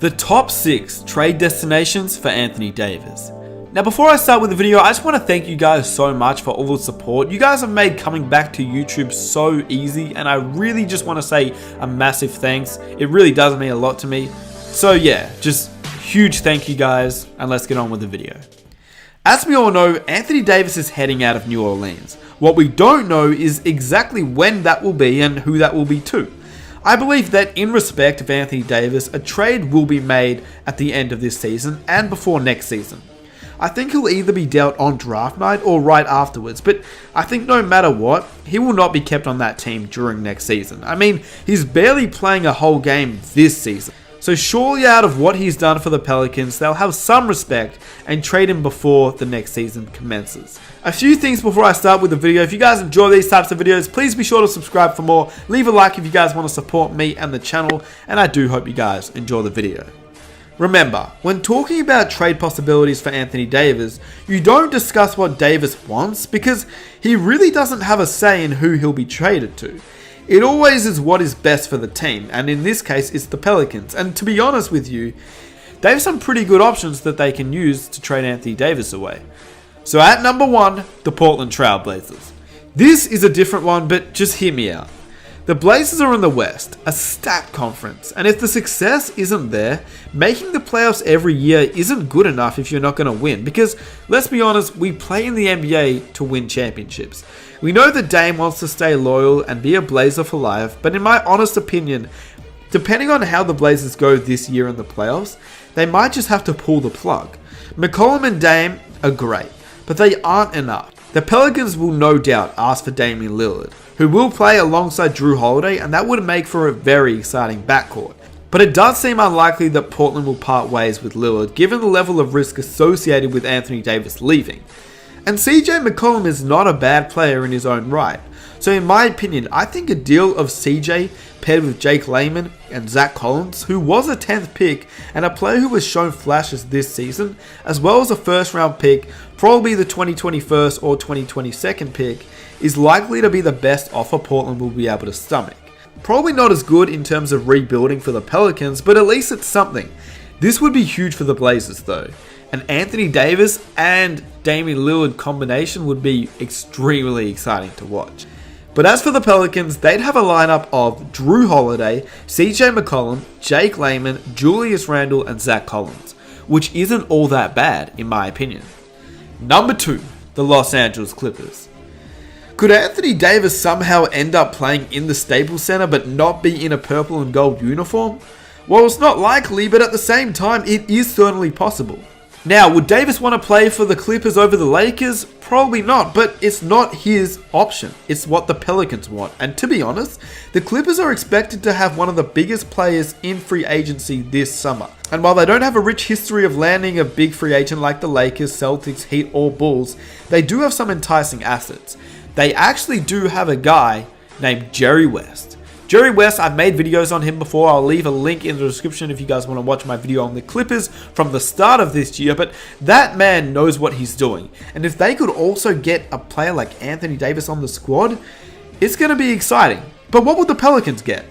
The top 6 trade destinations for Anthony Davis. Now before I start with the video, I just want to thank you guys so much for all the support. You guys have made coming back to YouTube so easy, and I really just want to say a massive thanks. It really does mean a lot to me. So yeah, just huge thank you guys, and let's get on with the video. As we all know, Anthony Davis is heading out of New Orleans. What we don't know is exactly when that will be and who that will be to. I believe that in respect of Anthony Davis, a trade will be made at the end of this season and before next season. I think he'll either be dealt on draft night or right afterwards, but I think no matter what, he will not be kept on that team during next season. I mean, he's barely playing a whole game this season. So surely out of what he's done for the Pelicans, they'll have some respect and trade him before the next season commences. A few things before I start with the video. If you guys enjoy these types of videos, please be sure to subscribe for more. Leave a like if you guys want to support me and the channel, and I do hope you guys enjoy the video. Remember, when talking about trade possibilities for Anthony Davis, you don't discuss what Davis wants because he really doesn't have a say in who he'll be traded to. It always is what is best for the team, and in this case it's the Pelicans. And to be honest with you, they have some pretty good options that they can use to trade Anthony Davis away. So at number 1, the Portland Trail Blazers. This is a different one, but just hear me out. The Blazers are in the West, a stacked conference, and if the success isn't there, making the playoffs every year isn't good enough if you're not going to win, because let's be honest, we play in the NBA to win championships. We know that Dame wants to stay loyal and be a Blazer for life, but in my honest opinion, depending on how the Blazers go this year in the playoffs, they might just have to pull the plug. McCollum and Dame are great, but they aren't enough. The Pelicans will no doubt ask for Damian Lillard, who will play alongside Jrue Holiday, and that would make for a very exciting backcourt. But it does seem unlikely that Portland will part ways with Lillard, given the level of risk associated with Anthony Davis leaving. And CJ McCollum is not a bad player in his own right. So in my opinion, I think a deal of CJ paired with Jake Layman and Zach Collins, who was a 10th pick and a player who has shown flashes this season, as well as a first round pick, probably the 2021st or 2022nd pick, is likely to be the best offer Portland will be able to stomach. Probably not as good in terms of rebuilding for the Pelicans, but at least it's something. This would be huge for the Blazers though. An Anthony Davis and Damian Lillard combination would be extremely exciting to watch. But as for the Pelicans, they'd have a lineup of Jrue Holiday, CJ McCollum, Jake Layman, Julius Randle, and Zach Collins, which isn't all that bad in my opinion. Number 2, the Los Angeles Clippers. Could Anthony Davis somehow end up playing in the Staples Center but not be in a purple and gold uniform? Well, it's not likely, but at the same time, it is certainly possible. Now, would Davis want to play for the Clippers over the Lakers? Probably not, but it's not his option. It's what the Pelicans want. And to be honest, the Clippers are expected to have one of the biggest players in free agency this summer. And while they don't have a rich history of landing a big free agent like the Lakers, Celtics, Heat, or Bulls, they do have some enticing assets. They actually do have a guy named Jerry West. Jerry West, I've made videos on him before. I'll leave a link in the description if you guys want to watch my video on the Clippers from the start of this year. But that man knows what he's doing. And if they could also get a player like Anthony Davis on the squad, it's going to be exciting. But what would the Pelicans get?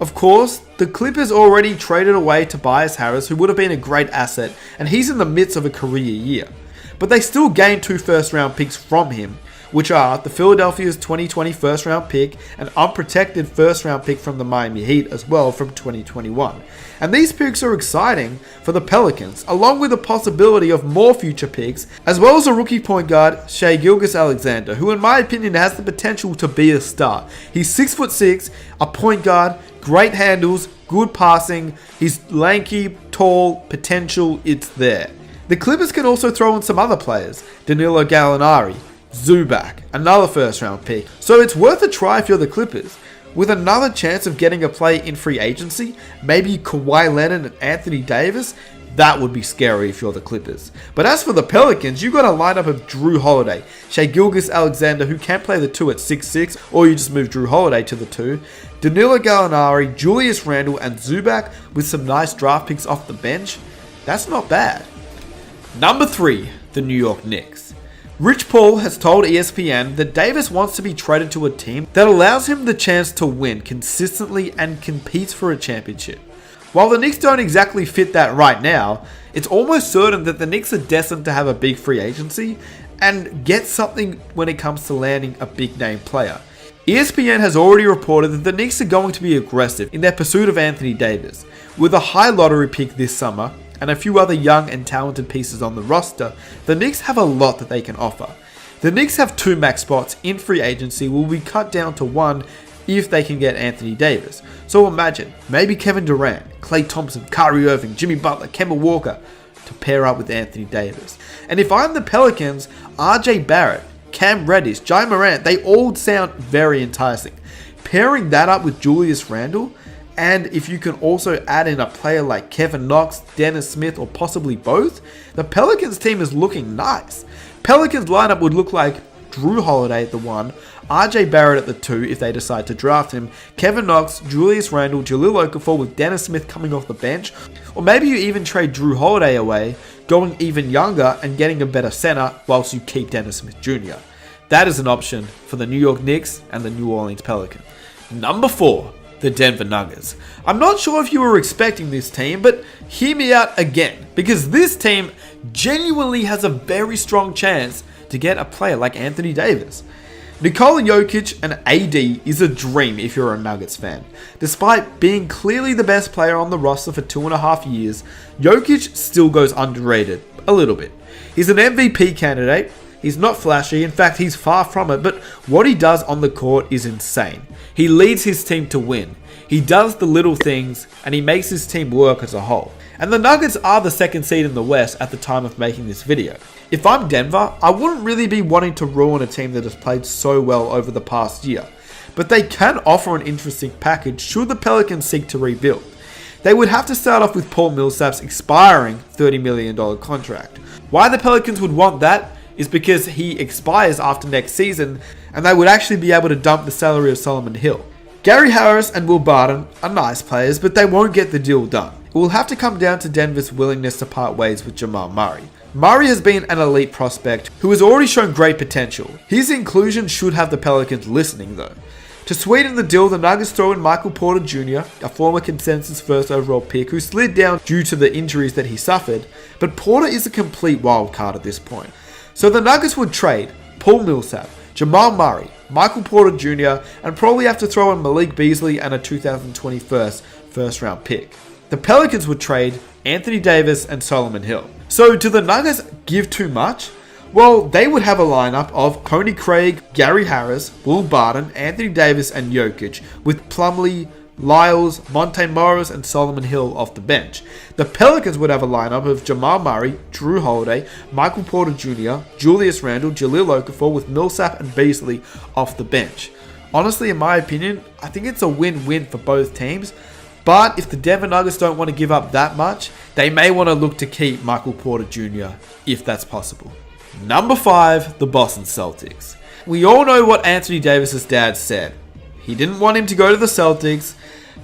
Of course, the Clippers already traded away Tobias Harris, who would have been a great asset, and he's in the midst of a career year. But they still gained 2 first-round picks from him, which are the Philadelphia's 2020 first round pick, an unprotected first round pick from the Miami Heat as well from 2021. And these picks are exciting for the Pelicans, along with the possibility of more future picks, as well as a rookie point guard, Shai Gilgeous-Alexander, who in my opinion has the potential to be a star. He's 6'6", a point guard, great handles, good passing, he's lanky, tall, potential, it's there. The Clippers can also throw in some other players, Danilo Gallinari, Zubac, another first round pick. So it's worth a try if you're the Clippers. With another chance of getting a play in free agency, maybe Kawhi Leonard and Anthony Davis, that would be scary if you're the Clippers. But as for the Pelicans, you've got a lineup of Jrue Holiday, Shai Gilgeous-Alexander, who can play the 2 at 6'6", or you just move Jrue Holiday to the 2, Danilo Gallinari, Julius Randle, and Zubac with some nice draft picks off the bench. That's not bad. Number 3, the New York Knicks. Rich Paul has told ESPN that Davis wants to be traded to a team that allows him the chance to win consistently and competes for a championship. While the Knicks don't exactly fit that right now, it's almost certain that the Knicks are destined to have a big free agency and get something when it comes to landing a big name player. ESPN has already reported that the Knicks are going to be aggressive in their pursuit of Anthony Davis. With a high lottery pick this summer and a few other young and talented pieces on the roster, the Knicks have a lot that they can offer. The Knicks have 2 max spots in free agency will be cut down to 1 if they can get Anthony Davis. So imagine, maybe Kevin Durant, Klay Thompson, Kyrie Irving, Jimmy Butler, Kemba Walker to pair up with Anthony Davis. And if I'm the Pelicans, RJ Barrett, Cam Reddish, Ja Morant, they all sound very enticing. Pairing that up with Julius Randle, and if you can also add in a player like Kevin Knox, Dennis Smith, or possibly both, the Pelicans team is looking nice. Pelicans lineup would look like Drew Holiday at the 1, RJ Barrett at the 2 if they decide to draft him, Kevin Knox, Julius Randle, Jahlil Okafor with Dennis Smith coming off the bench, or maybe you even trade Drew Holiday away, going even younger and getting a better center whilst you keep Dennis Smith Jr. That is an option for the New York Knicks and the New Orleans Pelicans. Number 4, the Denver Nuggets. I'm not sure if you were expecting this team, but hear me out again, because this team genuinely has a very strong chance to get a player like Anthony Davis. Nikola Jokic and AD is a dream if you're a Nuggets fan. Despite being clearly the best player on the roster for 2.5 years, Jokic still goes underrated a little bit. He's an MVP candidate. He's not flashy, in fact he's far from it, but what he does on the court is insane. He leads his team to win. He does the little things and he makes his team work as a whole. And the Nuggets are the second seed in the West at the time of making this video. If I'm Denver, I wouldn't really be wanting to ruin a team that has played so well over the past year. But they can offer an interesting package should the Pelicans seek to rebuild. They would have to start off with Paul Millsap's expiring $30 million contract. Why the Pelicans would want that is because he expires after next season and they would actually be able to dump the salary of Solomon Hill. Gary Harris and Will Barton are nice players, but they won't get the deal done. It will have to come down to Denver's willingness to part ways with Jamal Murray. Murray has been an elite prospect who has already shown great potential. His inclusion should have the Pelicans listening though. To sweeten the deal, the Nuggets throw in Michael Porter Jr., a former consensus first overall pick who slid down due to the injuries that he suffered, but Porter is a complete wild card at this point. So the Nuggets would trade Paul Millsap, Jamal Murray, Michael Porter Jr., and probably have to throw in Malik Beasley and a 2021 first round pick. The Pelicans would trade Anthony Davis and Solomon Hill. So do the Nuggets give too much? Well, they would have a lineup of Tony Craig, Gary Harris, Will Barton, Anthony Davis, and Jokic, with Plumlee, Lyles, Monte Morris, and Solomon Hill off the bench. The Pelicans would have a lineup of Jamal Murray, Drew Holiday, Michael Porter Jr., Julius Randle, Jahlil Okafor, with Millsap and Beasley off the bench. Honestly, in my opinion, I think it's a win-win for both teams. But if the Denver Nuggets don't want to give up that much, they may want to look to keep Michael Porter Jr. if that's possible. Number 5, the Boston Celtics. We all know what Anthony Davis' dad said. He didn't want him to go to the Celtics,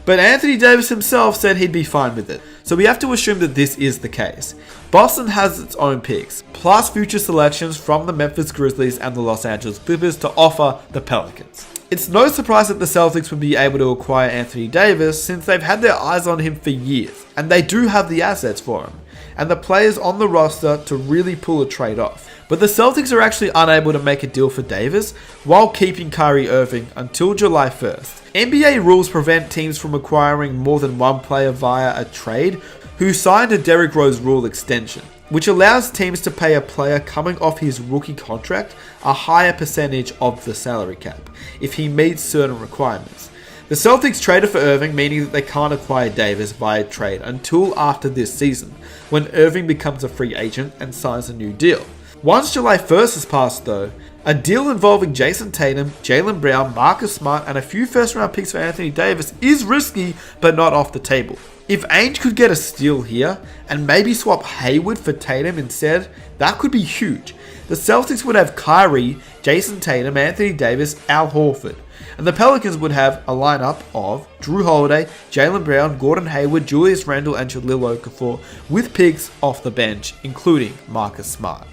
but Anthony Davis himself said he'd be fine with it. So we have to assume that this is the case. Boston has its own picks, plus future selections from the Memphis Grizzlies and the Los Angeles Clippers to offer the Pelicans. It's no surprise that the Celtics would be able to acquire Anthony Davis since they've had their eyes on him for years, and they do have the assets for him, and the players on the roster to really pull a trade off. But the Celtics are actually unable to make a deal for Davis while keeping Kyrie Irving until July 1st. NBA rules prevent teams from acquiring more than one player via a trade who signed a Derrick Rose rule extension, which allows teams to pay a player coming off his rookie contract a higher percentage of the salary cap if he meets certain requirements. The Celtics traded for Irving, meaning that they can't acquire Davis via trade until after this season, when Irving becomes a free agent and signs a new deal. Once July 1st has passed though, a deal involving Jason Tatum, Jaylen Brown, Marcus Smart, and a few first round picks for Anthony Davis is risky but not off the table. If Ainge could get a steal here and maybe swap Hayward for Tatum instead, that could be huge. The Celtics would have Kyrie, Jason Tatum, Anthony Davis, Al Horford. And the Pelicans would have a lineup of Drew Holiday, Jaylen Brown, Gordon Hayward, Julius Randle, and Jahlil Okafor with picks off the bench, including Marcus Smart.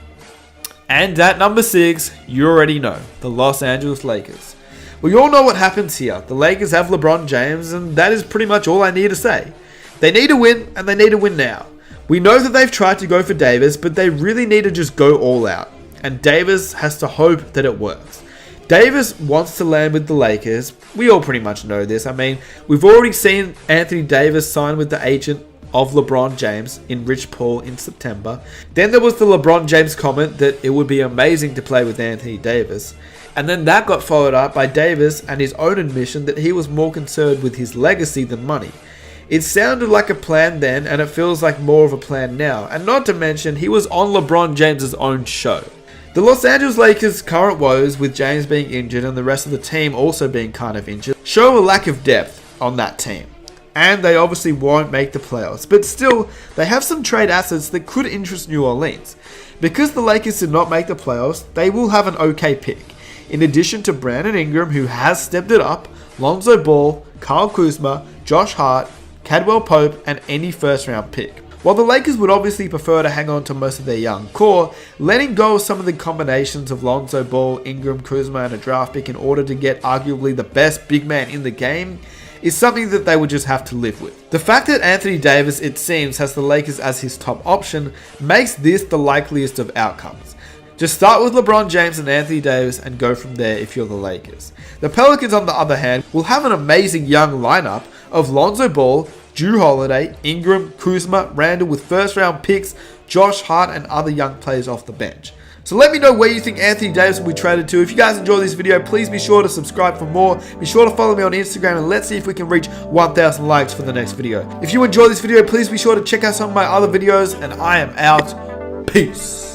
And at number 6, you already know, the Los Angeles Lakers. We all know what happens here. The Lakers have LeBron James, and that is pretty much all I need to say. They need to win, and they need to win now. We know that they've tried to go for Davis, but they really need to just go all out. And Davis has to hope that it works. Davis wants to land with the Lakers. We all pretty much know this. I mean, we've already seen Anthony Davis sign with the agent of LeBron James in Rich Paul in September. Then there was the LeBron James comment that it would be amazing to play with Anthony Davis. And then that got followed up by Davis and his own admission that he was more concerned with his legacy than money. It sounded like a plan then, and it feels like more of a plan now. And not to mention, he was on LeBron James' own show. The Los Angeles Lakers' current woes, with James being injured and the rest of the team also being kind of injured, show a lack of depth on that team. And they obviously won't make the playoffs, but still, they have some trade assets that could interest New Orleans. Because the Lakers did not make the playoffs, they will have an okay pick. In addition to Brandon Ingram, who has stepped it up, Lonzo Ball, Kyle Kuzma, Josh Hart, Caldwell Pope, and any first round pick. While the Lakers would obviously prefer to hang on to most of their young core, letting go of some of the combinations of Lonzo Ball, Ingram, Kuzma, and a draft pick in order to get arguably the best big man in the game is something that they would just have to live with. The fact that Anthony Davis, it seems, has the Lakers as his top option makes this the likeliest of outcomes. Just start with LeBron James and Anthony Davis and go from there if you're the Lakers. The Pelicans, on the other hand, will have an amazing young lineup of Lonzo Ball, Jrue Holiday, Ingram, Kuzma, Randall with first round picks, Josh Hart, and other young players off the bench. So let me know where you think Anthony Davis will be traded to. If you guys enjoyed this video, please be sure to subscribe for more. Be sure to follow me on Instagram, and let's see if we can reach 1,000 likes for the next video. If you enjoyed this video, please be sure to check out some of my other videos, and I am out. Peace.